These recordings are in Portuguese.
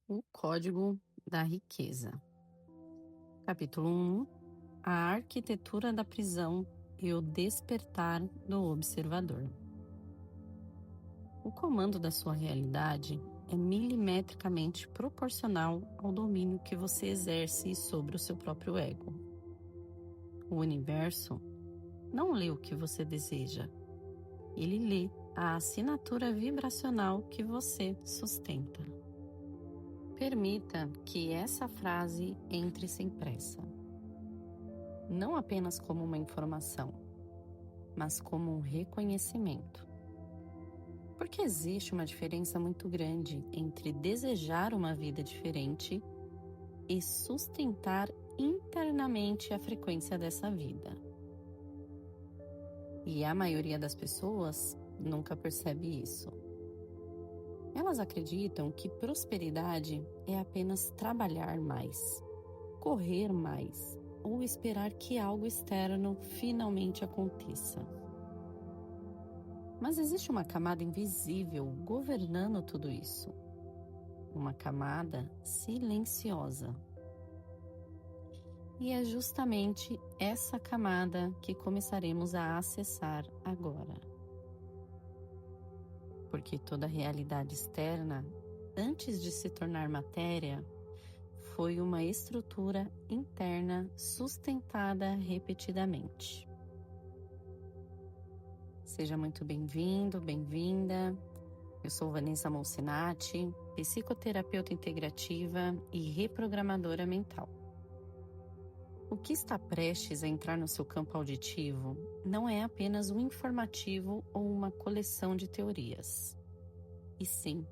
O Código da Riqueza. Capítulo 1. A arquitetura da prisão e o despertar do observador. O comando da sua realidade é milimetricamente proporcional ao domínio que você exerce sobre o seu próprio ego. O universo não lê o que você deseja, ele lê a assinatura vibracional que você sustenta. Permita que essa frase entre sem pressa, não apenas como uma informação, mas como um reconhecimento. Porque existe uma diferença muito grande entre desejar uma vida diferente e sustentar internamente a frequência dessa vida. E a maioria das pessoas nunca percebe isso. Elas acreditam que prosperidade é apenas trabalhar mais, correr mais ou esperar que algo externo finalmente aconteça. Mas existe uma camada invisível governando tudo isso. Uma camada silenciosa. E é justamente essa camada que começaremos a acessar agora. Porque toda realidade externa, antes de se tornar matéria, foi uma estrutura interna sustentada repetidamente. Seja muito bem-vindo, bem-vinda. Eu sou Vanessa Monsinati, psicoterapeuta integrativa e reprogramadora mental. O que está prestes a entrar no seu campo auditivo não é apenas um informativo ou uma coleção de teorias, e sim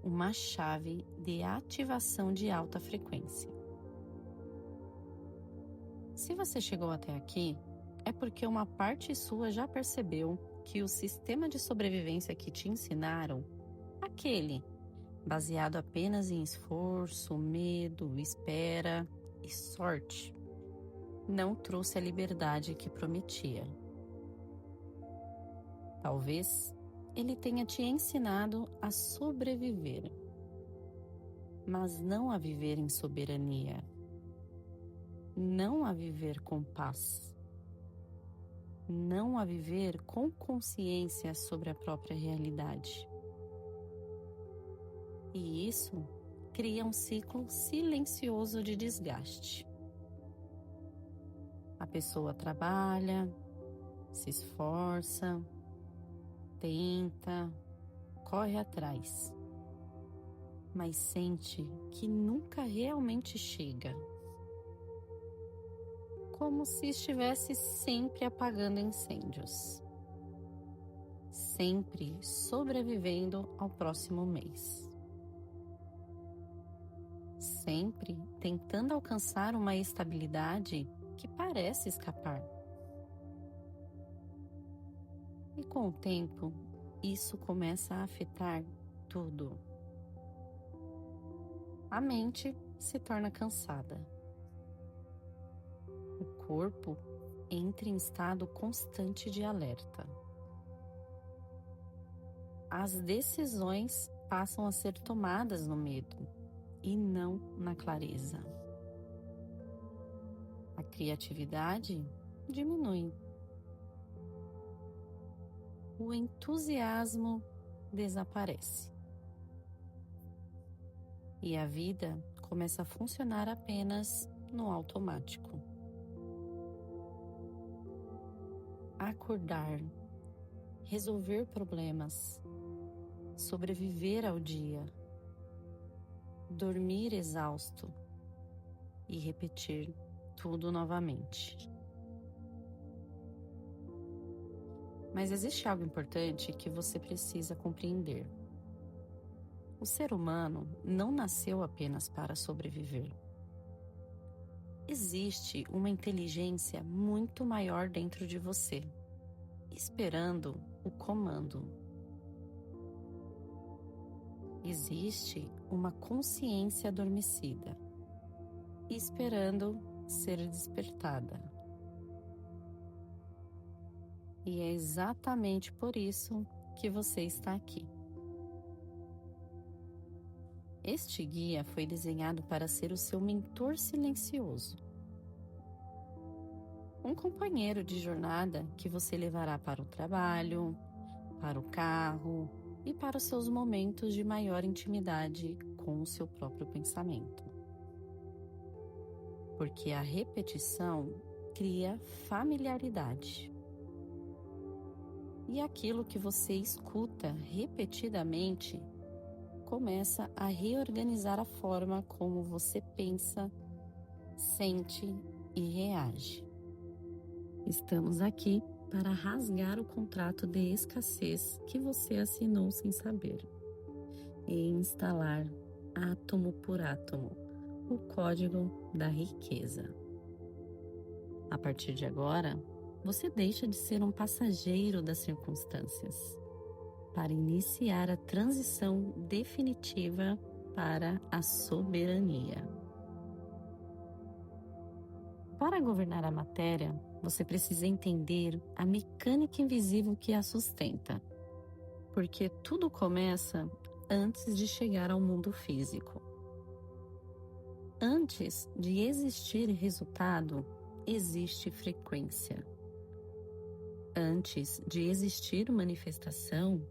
uma chave de ativação de alta frequência. Se você chegou até aqui, é porque uma parte sua já percebeu que o sistema de sobrevivência que te ensinaram, aquele baseado apenas em esforço, medo, espera e sorte, não trouxe a liberdade que prometia. Talvez ele tenha te ensinado a sobreviver, mas não a viver em soberania, não a viver com paz, não a viver com consciência sobre a própria realidade. E isso cria um ciclo silencioso de desgaste. A pessoa trabalha, se esforça, tenta, corre atrás, mas sente que nunca realmente chega. Como se estivesse sempre apagando incêndios, sempre sobrevivendo ao próximo mês, sempre tentando alcançar uma estabilidade que parece escapar. E com o tempo, isso começa a afetar tudo. A mente se torna cansada. O corpo entra em estado constante de alerta. As decisões passam a ser tomadas no medo e não na clareza. A criatividade diminui. O entusiasmo desaparece. E a vida começa a funcionar apenas no automático. Acordar, resolver problemas, sobreviver ao dia, dormir exausto e repetir tudo novamente. Mas existe algo importante que você precisa compreender. O ser humano não nasceu apenas para sobreviver. Existe uma inteligência muito maior dentro de você, esperando o comando. Existe uma consciência adormecida, esperando ser despertada. E é exatamente por isso que você está aqui. Este guia foi desenhado para ser o seu mentor silencioso. Um companheiro de jornada que você levará para o trabalho, para o carro e para os seus momentos de maior intimidade com o seu próprio pensamento. Porque a repetição cria familiaridade. E aquilo que você escuta repetidamente começa a reorganizar a forma como você pensa, sente e reage. Estamos aqui para rasgar o contrato de escassez que você assinou sem saber e instalar, átomo por átomo, o código da riqueza. A partir de agora, você deixa de ser um passageiro das circunstâncias para iniciar a transição definitiva para a soberania. Para governar a matéria, você precisa entender a mecânica invisível que a sustenta, porque tudo começa antes de chegar ao mundo físico. Antes de existir resultado, existe frequência. Antes de existir manifestação,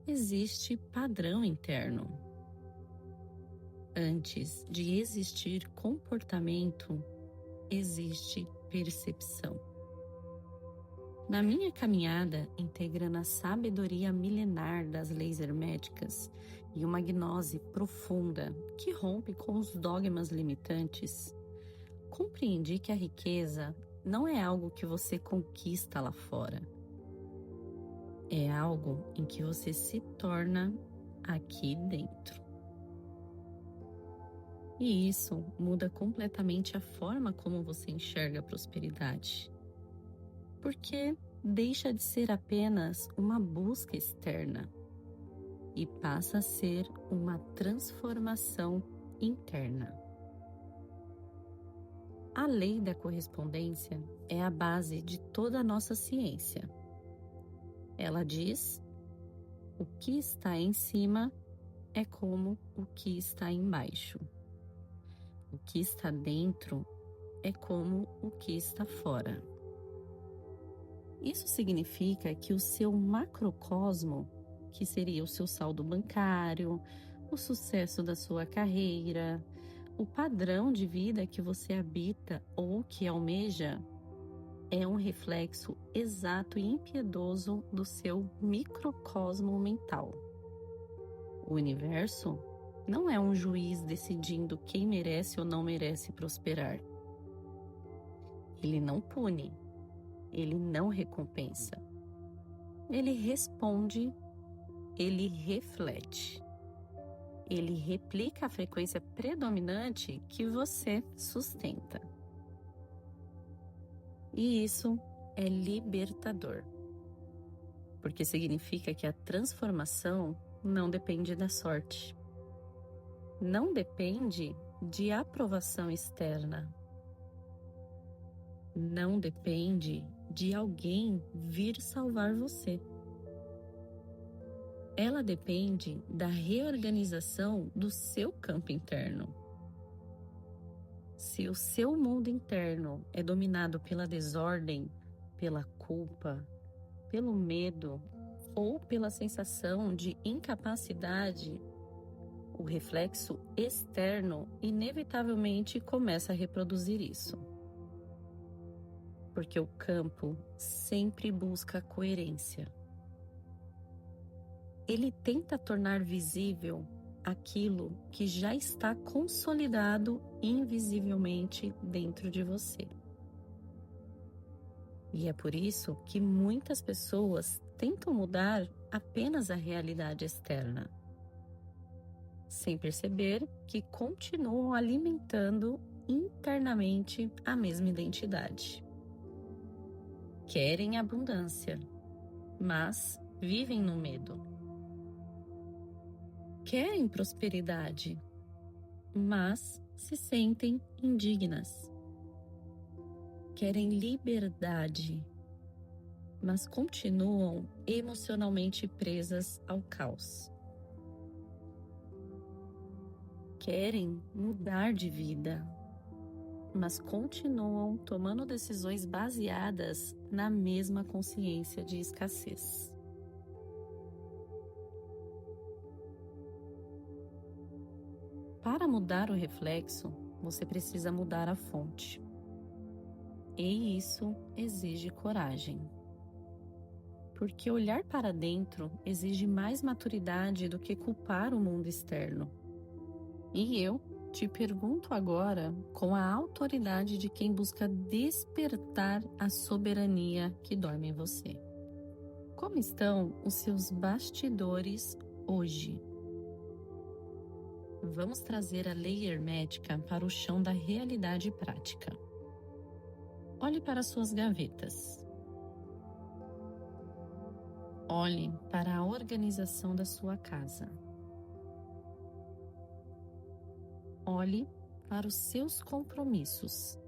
existe padrão interno. Antes de existir comportamento, existe percepção. Na minha caminhada, integrando a sabedoria milenar das leis herméticas e uma gnose profunda que rompe com os dogmas limitantes, compreendi que a riqueza não é algo que você conquista lá fora. É algo em que você se torna aqui dentro. E isso muda completamente a forma como você enxerga a prosperidade. Porque deixa de ser apenas uma busca externa e passa a ser uma transformação interna. A lei da correspondência é a base de toda a nossa ciência. Ela diz: o que está em cima é como o que está embaixo. O que está dentro é como o que está fora. Isso significa que o seu macrocosmo, que seria o seu saldo bancário, o sucesso da sua carreira, o padrão de vida que você habita ou que almeja, é um reflexo exato e impiedoso do seu microcosmo mental. O universo não é um juiz decidindo quem merece ou não merece prosperar. Ele não pune, ele não recompensa. Ele responde, ele reflete. Ele replica a frequência predominante que você sustenta. E isso é libertador, porque significa que a transformação não depende da sorte. Não depende de aprovação externa. Não depende de alguém vir salvar você. Ela depende da reorganização do seu campo interno. Se o seu mundo interno é dominado pela desordem, pela culpa, pelo medo ou pela sensação de incapacidade, o reflexo externo inevitavelmente começa a reproduzir isso. Porque o campo sempre busca coerência. Ele tenta tornar visível aquilo que já está consolidado invisivelmente dentro de você. E é por isso que muitas pessoas tentam mudar apenas a realidade externa, sem perceber que continuam alimentando internamente a mesma identidade. Querem abundância, mas vivem no medo. Querem prosperidade, mas se sentem indignas. Querem liberdade, mas continuam emocionalmente presas ao caos. querem mudar de vida, mas continuam tomando decisões baseadas na mesma consciência de escassez. Para mudar o reflexo, você precisa mudar a fonte. E isso exige coragem. Porque olhar para dentro exige mais maturidade do que culpar o mundo externo. E eu te pergunto agora, com a autoridade de quem busca despertar a soberania que dorme em você: como estão os seus bastidores hoje? Vamos trazer a lei hermética para o chão da realidade prática. Olhe para suas gavetas. Olhe para a organização da sua casa. Olhe para os seus compromissos.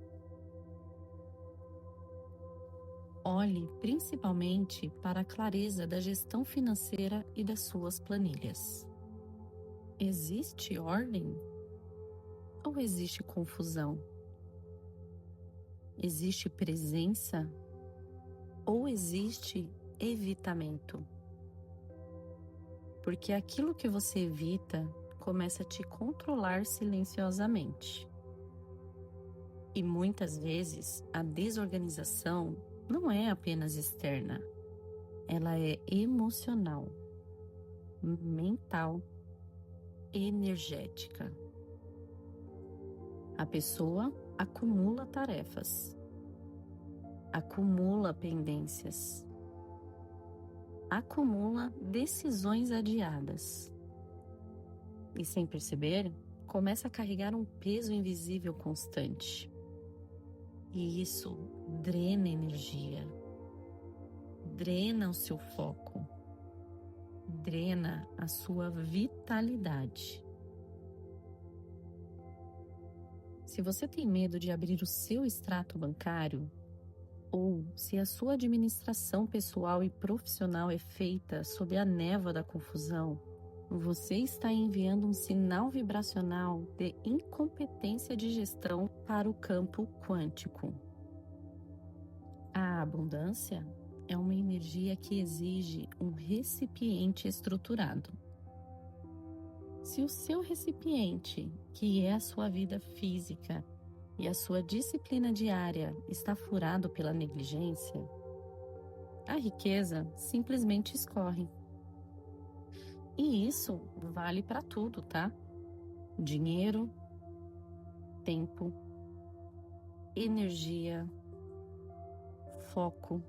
Olhe principalmente para a clareza da gestão financeira e das suas planilhas. Existe ordem? Ou existe confusão? Existe presença? Ou existe evitamento? Porque aquilo que você evita começa a te controlar silenciosamente. E muitas vezes a desorganização não é apenas externa, ela é emocional, mental, energética. A pessoa acumula tarefas, acumula pendências, acumula decisões adiadas. E sem perceber, começa a carregar um peso invisível constante. E isso drena energia, drena o seu foco, drena a sua vitalidade. Se você tem medo de abrir o seu extrato bancário, ou se a sua administração pessoal e profissional é feita sob a névoa da confusão, você está enviando um sinal vibracional de incompetência de gestão para o campo quântico. A abundância é uma energia que exige um recipiente estruturado. Se o seu recipiente, que é a sua vida física e a sua disciplina diária, está furado pela negligência, a riqueza simplesmente escorre. E isso vale para tudo, tá? Dinheiro, tempo, energia, foco,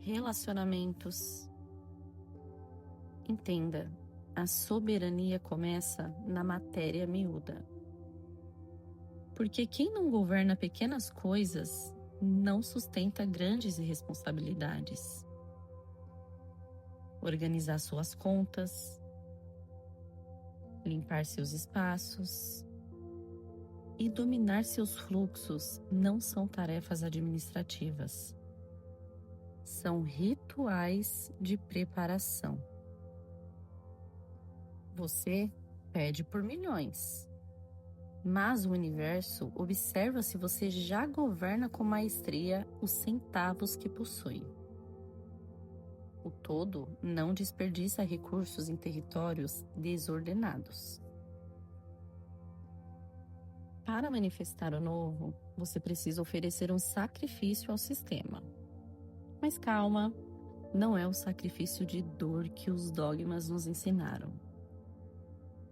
relacionamentos. Entenda, a soberania começa na matéria miúda. Porque quem não governa pequenas coisas não sustenta grandes responsabilidades. Organizar suas contas, limpar seus espaços e dominar seus fluxos não são tarefas administrativas. São rituais de preparação. Você pede por milhões, mas o universo observa se você já governa com maestria os centavos que possui. O todo não desperdiça recursos em territórios desordenados. Para manifestar o novo, você precisa oferecer um sacrifício ao sistema. Mas calma, não é o sacrifício de dor que os dogmas nos ensinaram.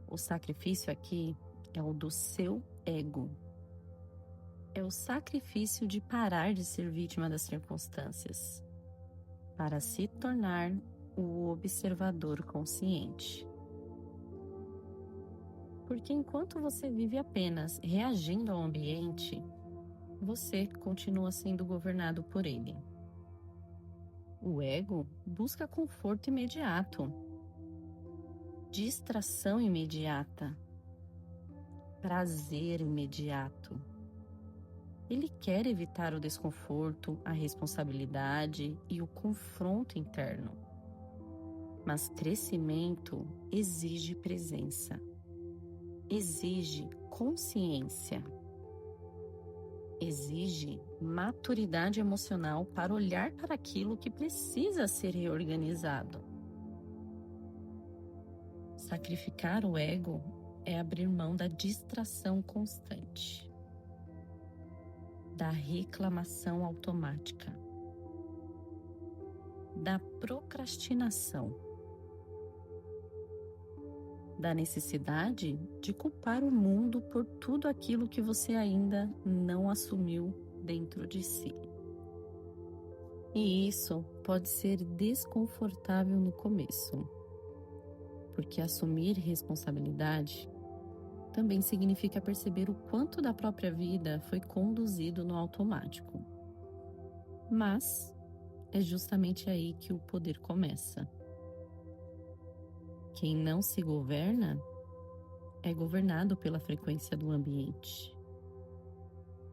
O sacrifício aqui é o do seu ego. É o sacrifício de parar de ser vítima das circunstâncias, para se tornar o observador consciente. Porque enquanto você vive apenas reagindo ao ambiente, você continua sendo governado por ele. O ego busca conforto imediato, distração imediata, prazer imediato. Ele quer evitar o desconforto, a responsabilidade e o confronto interno. Mas crescimento exige presença, exige consciência, exige maturidade emocional para olhar para aquilo que precisa ser reorganizado. Sacrificar o ego é abrir mão da distração constante, da reclamação automática, da procrastinação, da necessidade de culpar o mundo por tudo aquilo que você ainda não assumiu dentro de si. E isso pode ser desconfortável no começo, porque assumir responsabilidade também significa perceber o quanto da própria vida foi conduzido no automático. Mas é justamente aí que o poder começa. Quem não se governa é governado pela frequência do ambiente.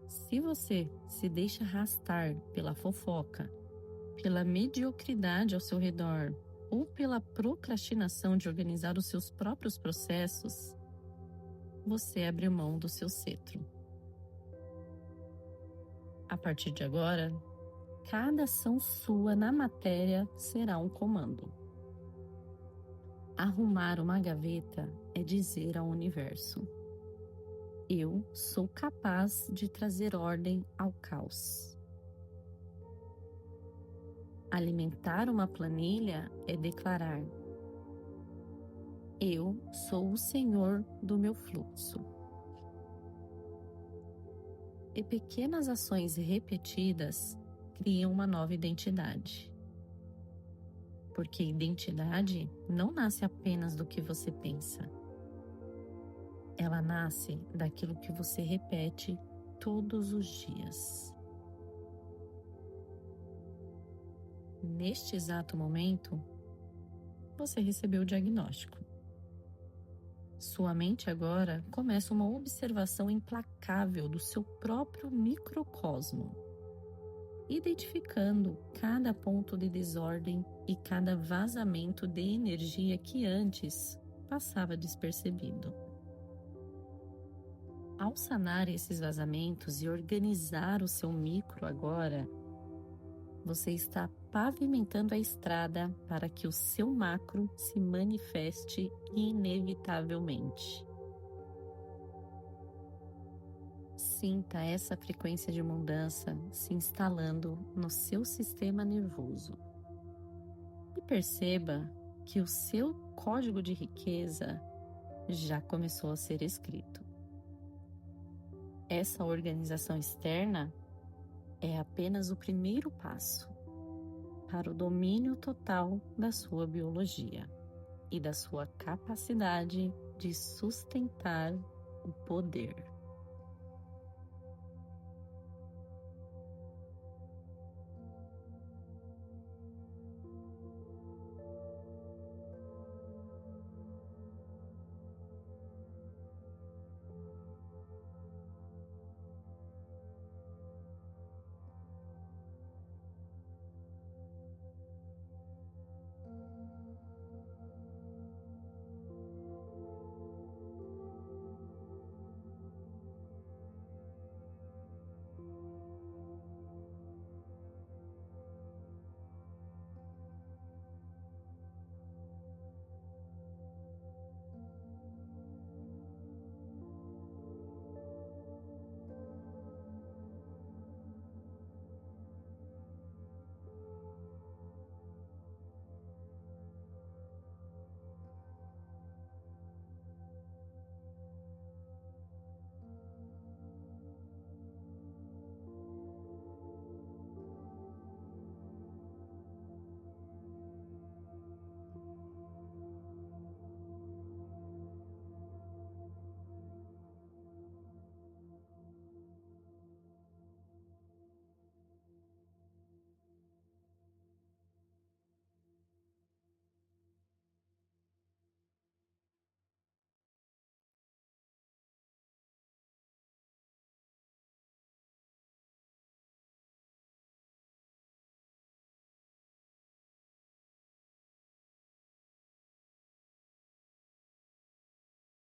Se você se deixa arrastar pela fofoca, pela mediocridade ao seu redor ou pela procrastinação de organizar os seus próprios processos, você abre mão do seu cetro. A partir de agora, cada ação sua na matéria será um comando. Arrumar uma gaveta é dizer ao universo: eu sou capaz de trazer ordem ao caos. Alimentar uma planilha é declarar: eu sou o senhor do meu fluxo. E pequenas ações repetidas criam uma nova identidade. Porque identidade não nasce apenas do que você pensa. Ela nasce daquilo que você repete todos os dias. Neste exato momento, você recebeu o diagnóstico. Sua mente agora começa uma observação implacável do seu próprio microcosmo, identificando cada ponto de desordem e cada vazamento de energia que antes passava despercebido. Ao sanar esses vazamentos e organizar o seu micro agora, você está pavimentando a estrada para que o seu macro se manifeste inevitavelmente. Sinta essa frequência de mudança se instalando no seu sistema nervoso. E perceba que o seu código de riqueza já começou a ser escrito. Essa organização externa é apenas o primeiro passo para o domínio total da sua biologia e da sua capacidade de sustentar o poder.